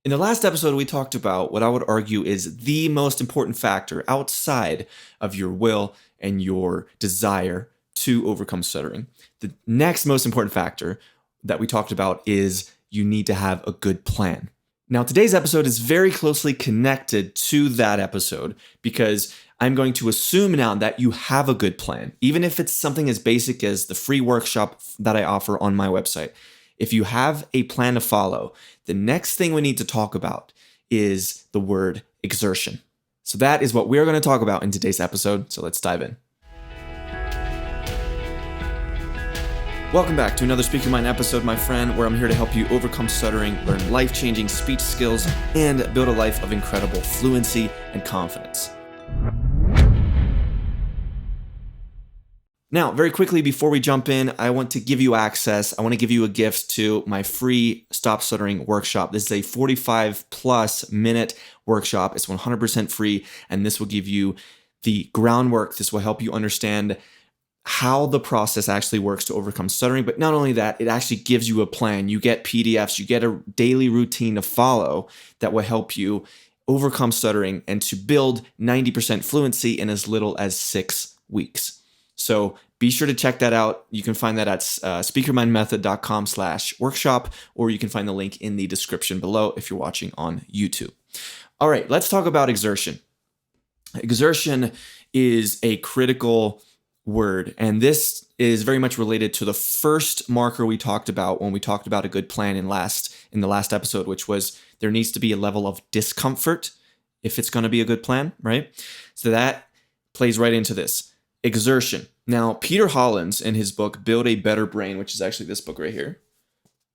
In the last episode, we talked about what I would argue is the most important factor outside of your will and your desire to overcome stuttering. The next most important factor that we talked about is you need to have a good plan. Now, today's episode is very closely connected to that episode because I'm going to assume now that you have a good plan, even if it's something as basic as the free workshop that I offer on my website. If you have a plan to follow, the next thing we need to talk about is the word exertion. So that is what we're going to talk about in today's episode. So let's dive in. Welcome back to another Speak Your Mind episode, my friend, where I'm here to help you overcome stuttering, learn life-changing speech skills, and build a life of incredible fluency and confidence. Now, very quickly before we jump in, I want to give you access. I want to give you a gift to my free Stop Stuttering workshop. This is a 45 plus minute workshop. It's 100% free, and this will give you the groundwork. This will help you understand how the process actually works to overcome stuttering. But not only that, it actually gives you a plan. You get PDFs, you get a daily routine to follow that will help you overcome stuttering and to build 90% fluency in as little as 6 weeks. So be sure to check that out. You can find that at speakyourmindmethod.com/workshop, or you can find the link in the description below if you're watching on YouTube. All right, let's talk about exertion. Exertion is a critical word, and this is very much related to the first marker we talked about when we talked about a good plan in the last episode, which was there needs to be a level of discomfort if it's going to be a good plan, right? So that plays right into this. Exertion. Now, Peter Hollins, in his book, Build a Better Brain, which is actually this book right here,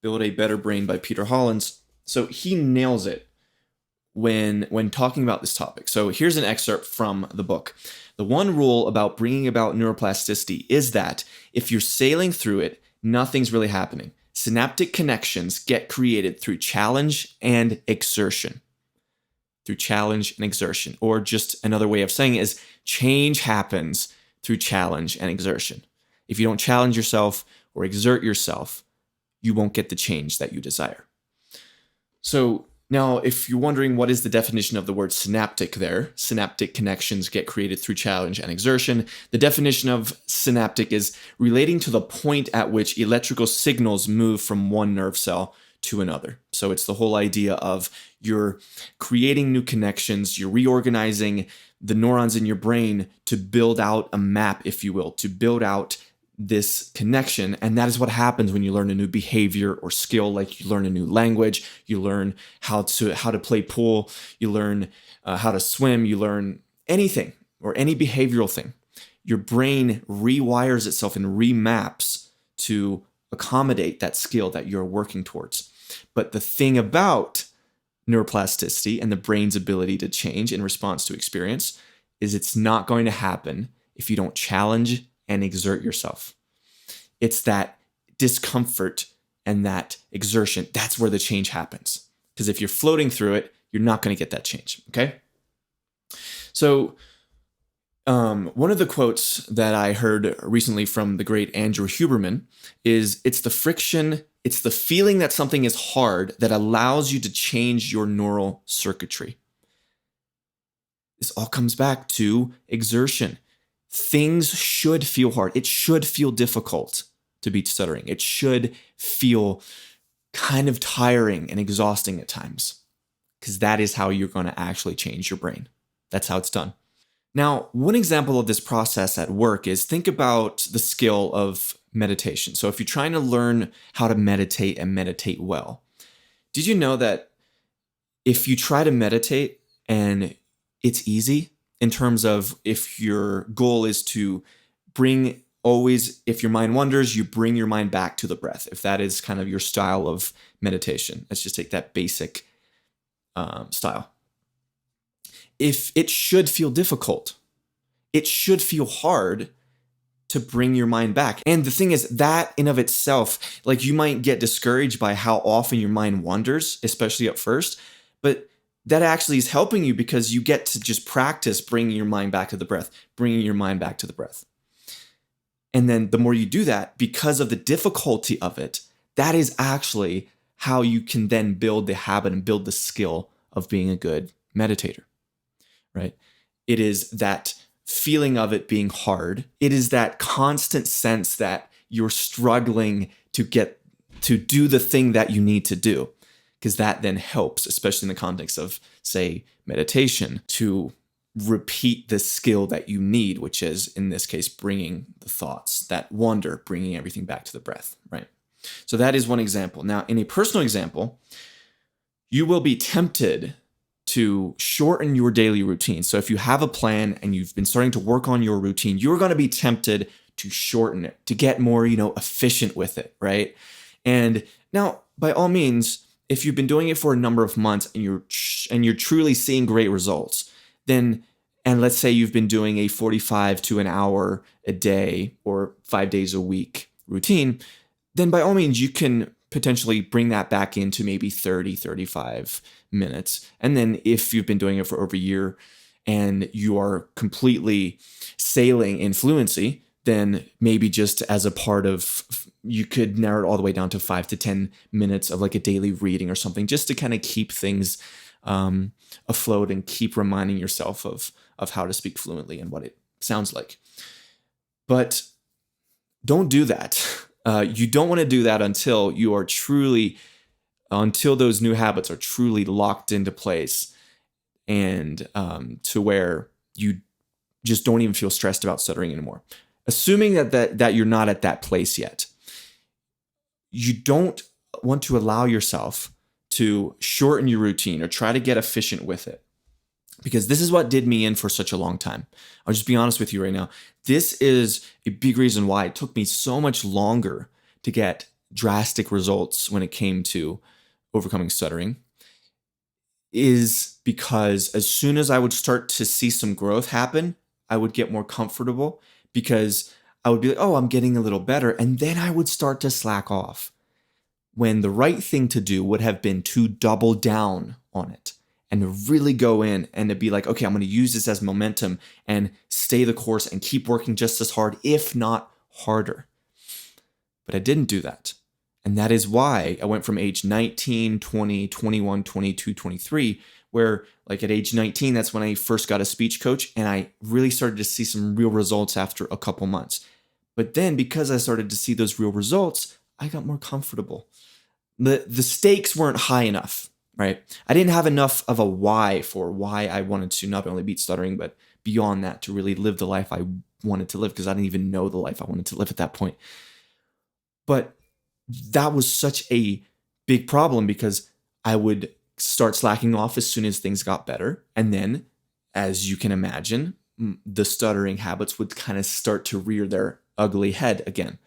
Build a Better Brain by Peter Hollins. So he nails it when talking about this topic. So here's an excerpt from the book. The one rule about bringing about neuroplasticity is that if you're sailing through it, nothing's really happening. Synaptic connections get created through challenge and exertion. Through challenge and exertion. Or just another way of saying it is change happens through challenge and exertion. If you don't challenge yourself or exert yourself, you won't get the change that you desire. So now, if you're wondering what is the definition of the word synaptic there, synaptic connections get created through challenge and exertion. The definition of synaptic is relating to the point at which electrical signals move from one nerve cell to another. So it's the whole idea of you're creating new connections, you're reorganizing the neurons in your brain to build out a map, if you will, to build out this connection. And that is what happens when you learn a new behavior or skill, like you learn a new language, you learn how to play pool, you learn how to swim, you learn anything or any behavioral thing. Your brain rewires itself and remaps to accommodate that skill that you're working towards. But the thing about neuroplasticity and the brain's ability to change in response to experience is it's not going to happen if you don't challenge and exert yourself. It's that discomfort and that exertion, that's where the change happens. Because if you're floating through it, you're not going to get that change, okay? So one of the quotes that I heard recently from the great Andrew Huberman is, it's the friction, it's the feeling that something is hard that allows you to change your neural circuitry. This all comes back to exertion. Things should feel hard. It should feel difficult to beat stuttering. It should feel kind of tiring and exhausting at times, because that is how you're going to actually change your brain. That's how it's done. Now, one example of this process at work is, think about the skill of meditation. So if you're trying to learn how to meditate and meditate well, did you know that if you try to meditate and it's easy in terms of if your goal is to if your mind wanders, you bring your mind back to the breath. If that is kind of your style of meditation, let's just take that basic style. If it should feel difficult, it should feel hard to bring your mind back. And the thing is, that in of itself, like, you might get discouraged by how often your mind wanders, especially at first, but that actually is helping you because you get to just practice bringing your mind back to the breath, bringing your mind back to the breath. And then the more you do that, because of the difficulty of it, that is actually how you can then build the habit and build the skill of being a good meditator, right? It is that feeling of it being hard. It is that constant sense that you're struggling to get to do the thing that you need to do, because that then helps, especially in the context of, say, meditation, to repeat the skill that you need, which is, in this case, bringing the thoughts, that wonder, bringing everything back to the breath, right? So that is one example. Now, in a personal example, you will be tempted to shorten your daily routine. So if you have a plan and you've been starting to work on your routine, you're going to be tempted to shorten it, to get more, efficient with it, right? And now, by all means, if you've been doing it for a number of months and you're truly seeing great results, then, and let's say you've been doing a 45 to an hour a day or 5 days a week routine, then by all means, you can potentially bring that back into maybe 30, 35 minutes. And then if you've been doing it for over a year and you are completely sailing in fluency, then maybe just as a part of, you could narrow it all the way down to 5 to 10 minutes of like a daily reading or something, just to kind of keep things afloat and keep reminding yourself of how to speak fluently and what it sounds like. But don't do that. You don't want to do that until those new habits are truly locked into place, and to where you just don't even feel stressed about stuttering anymore. Assuming that you're not at that place yet, you don't want to allow yourself to shorten your routine or try to get efficient with it, because this is what did me in for such a long time. I'll just be honest with you right now. This is a big reason why it took me so much longer to get drastic results when it came to overcoming stuttering, is because as soon as I would start to see some growth happen, I would get more comfortable, because I would be like, oh, I'm getting a little better. And then I would start to slack off, when the right thing to do would have been to double down on it and really go in and to be like, okay, I'm going to use this as momentum and stay the course and keep working just as hard, if not harder. But I didn't do that. And that is why I went from age 19, 20, 21, 22, 23, where like at age 19, that's when I first got a speech coach, and I really started to see some real results after a couple months. But then because I started to see those real results, I got more comfortable. The stakes weren't high enough, right? I didn't have enough of a why for why I wanted to not only beat stuttering, but beyond that, to really live the life I wanted to live, because I didn't even know the life I wanted to live at that point. But that was such a big problem, because I would start slacking off as soon as things got better. And then, as you can imagine, the stuttering habits would kind of start to rear their ugly head again.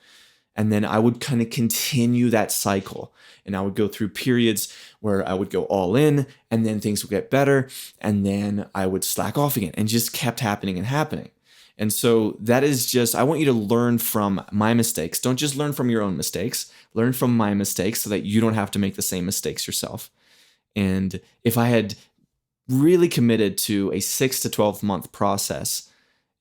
And then I would kind of continue that cycle. And I would go through periods where I would go all in, and then things would get better. And then I would slack off again, and just kept happening and happening. And so that is just, I want you to learn from my mistakes. Don't just learn from your own mistakes. Learn from my mistakes so that you don't have to make the same mistakes yourself. And if I had really committed to a 6 to 12 month process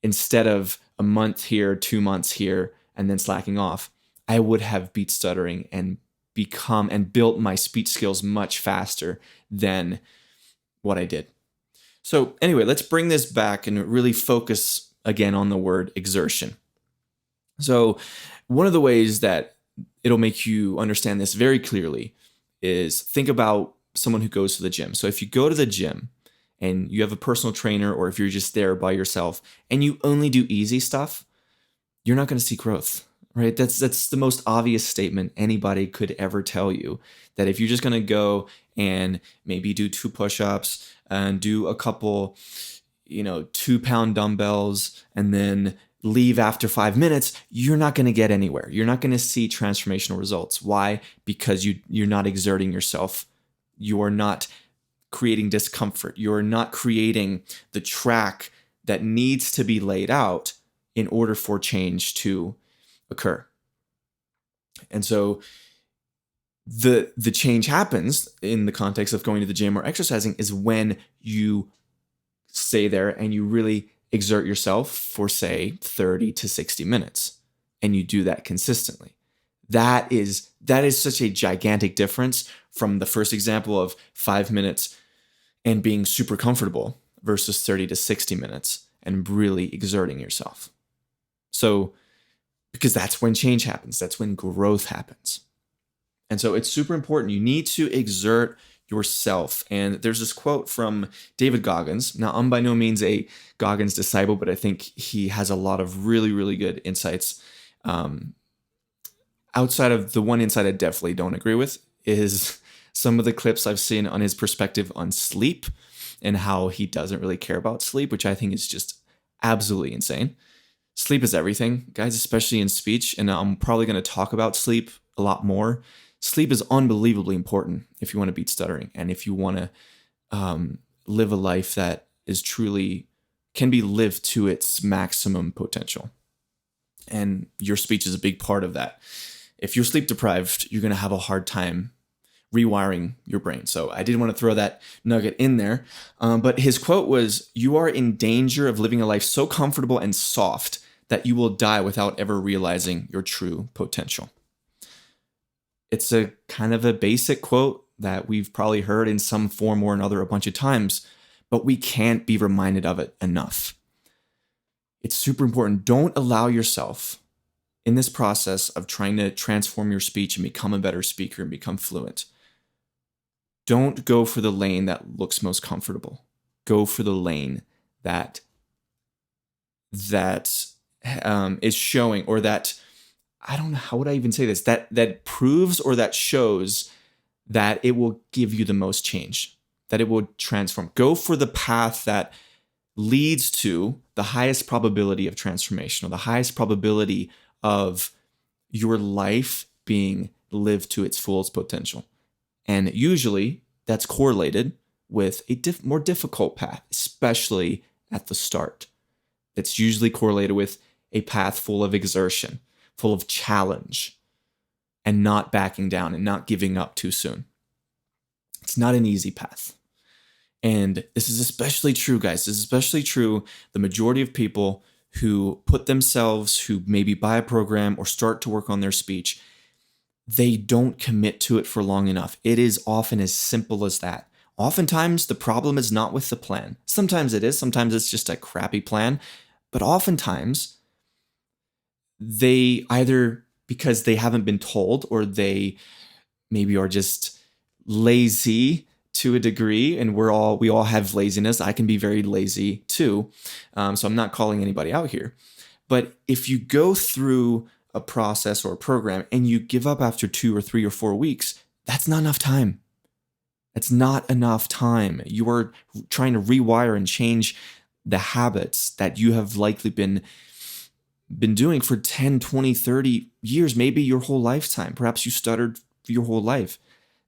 instead of a month here, 2 months here, and then slacking off, I would have beat stuttering and become and built my speech skills much faster than what I did. So anyway, let's bring this back and really focus again on the word exertion. So one of the ways that it'll make you understand this very clearly is, think about someone who goes to the gym. So if you go to the gym and you have a personal trainer, or if you're just there by yourself and you only do easy stuff, you're not going to see growth, right? That's the most obvious statement anybody could ever tell you, that if you're just going to go and maybe do 2 push-ups and do a couple, 2-pound dumbbells and then leave after 5 minutes, you're not going to get anywhere. You're not going to see transformational results. Why? Because you're not exerting yourself. You are not creating discomfort. You are not creating the track that needs to be laid out in order for change to occur. And so the change happens in the context of going to the gym or exercising is when you stay there and you really exert yourself for, say, 30 to 60 minutes, and you do that consistently. That is such a gigantic difference from the first example of 5 minutes and being super comfortable versus 30 to 60 minutes and really exerting yourself. So, because that's when change happens, that's when growth happens. And so it's super important. You need to exert yourself. And there's this quote from David Goggins. Now, I'm by no means a Goggins disciple, but I think he has a lot of really, really good insights. Outside of the one insight I definitely don't agree with is some of the clips I've seen on his perspective on sleep and how he doesn't really care about sleep, which I think is just absolutely insane. Sleep is everything, guys, especially in speech. And I'm probably going to talk about sleep a lot more. Sleep is unbelievably important if you want to beat stuttering and if you want to live a life that is truly can be lived to its maximum potential. And your speech is a big part of that. If you're sleep deprived, you're going to have a hard time rewiring your brain. So I did want to throw that nugget in there. But his quote was, "You are in danger of living a life so comfortable and soft that you will die without ever realizing your true potential." It's a kind of a basic quote that we've probably heard in some form or another a bunch of times, but we can't be reminded of it enough. It's super important. Don't allow yourself in this process of trying to transform your speech and become a better speaker and become fluent. Don't go for the lane that looks most comfortable. Go for the lane that is showing, or that, I don't know, how would I even say this? That proves or that shows that it will give you the most change, that it will transform. Go for the path that leads to the highest probability of transformation, or the highest probability of your life being lived to its fullest potential. And usually that's correlated with a more difficult path, especially at the start. It's usually correlated with a path full of exertion, full of challenge, and not backing down and not giving up too soon. It's not an easy path. And this is especially true, guys. This is especially true the majority of people who put themselves, who maybe buy a program or start to work on their speech, they don't commit to it for long enough. It is often as simple as that. Oftentimes, the problem is not with the plan. Sometimes it is. Sometimes it's just a crappy plan. But oftentimes, they either, because they haven't been told, or they maybe are just lazy to a degree, and we all have laziness. I can be very lazy too. So I'm not calling anybody out here. But if you go through a process or a program and you give up after 2 or 3 or 4 weeks, that's not enough time. That's not enough time. You are trying to rewire and change the habits that you have likely been doing for 10, 20, 30 years, maybe your whole lifetime. Perhaps you stuttered for your whole life.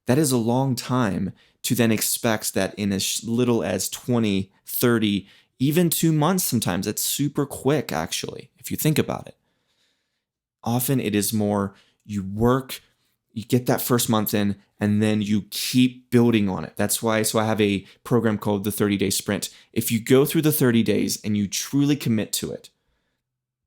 That is a long time to then expect that in as little as 20, 30, even 2 months sometimes. It's super quick, actually, if you think about it. Often it is more, you work, you get that first month in, and then you keep building on it. That's why, so I have a program called the 30-Day Sprint. If you go through the 30 days and you truly commit to it,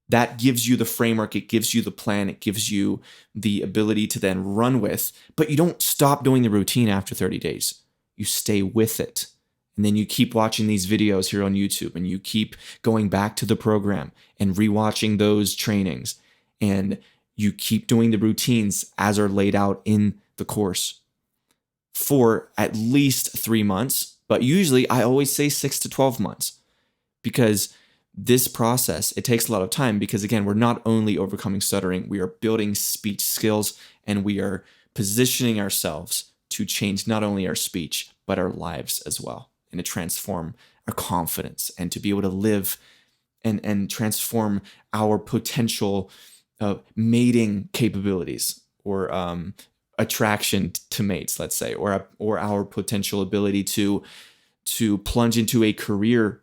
that gives you the framework, it gives you the plan, it gives you the ability to then run with, but you don't stop doing the routine after 30 days. You stay with it. And then you keep watching these videos here on YouTube, and you keep going back to the program and rewatching those trainings, and you keep doing the routines as are laid out in the course for at least 3 months. But usually I always say 6 to 12 months, because this process, it takes a lot of time, because again, we're not only overcoming stuttering, we are building speech skills, and we are positioning ourselves to change not only our speech, but our lives as well, and to transform our confidence, and to be able to live and transform our potential mating capabilities, or attraction to mates, let's say, or our potential ability to plunge into a career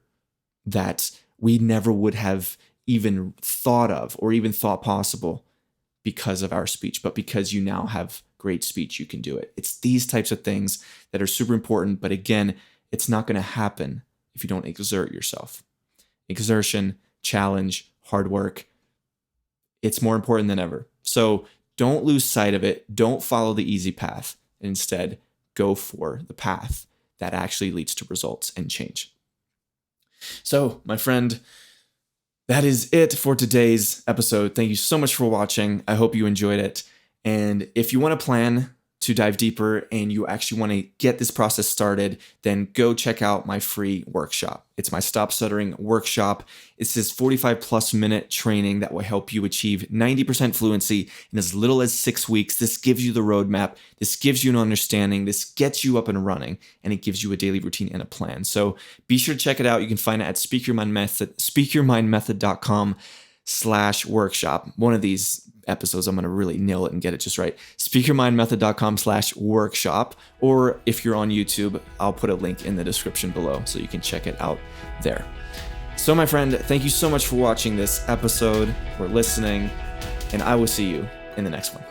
that we never would have even thought of or even thought possible because of our speech. But because you now have great speech, you can do it. It's these types of things that are super important. But again, it's not going to happen if you don't exert yourself. Exertion, challenge, hard work, it's more important than ever. So Don't lose sight of it. Don't follow the easy path. Instead, go for the path that actually leads to results and change. So, my friend, that is it for today's episode. Thank you so much for watching. I hope you enjoyed it. And if you want to plan to dive deeper and you actually want to get this process started, then go check out my free workshop. It's my Stop Stuttering workshop. It's this 45+ minute training that will help you achieve 90% fluency in as little as 6 weeks. This gives you the roadmap. This gives you an understanding. This gets you up and running, and it gives you a daily routine and a plan. So be sure to check it out. You can find it at speakyourmindmethod.com/workshop. One of these episodes, I'm going to really nail it and get it just right. speakyourmindmethod.com/workshop. Or if you're on YouTube, I'll put a link in the description below so you can check it out there. So my friend, thank you so much for watching this episode, for listening, and I will see you in the next one.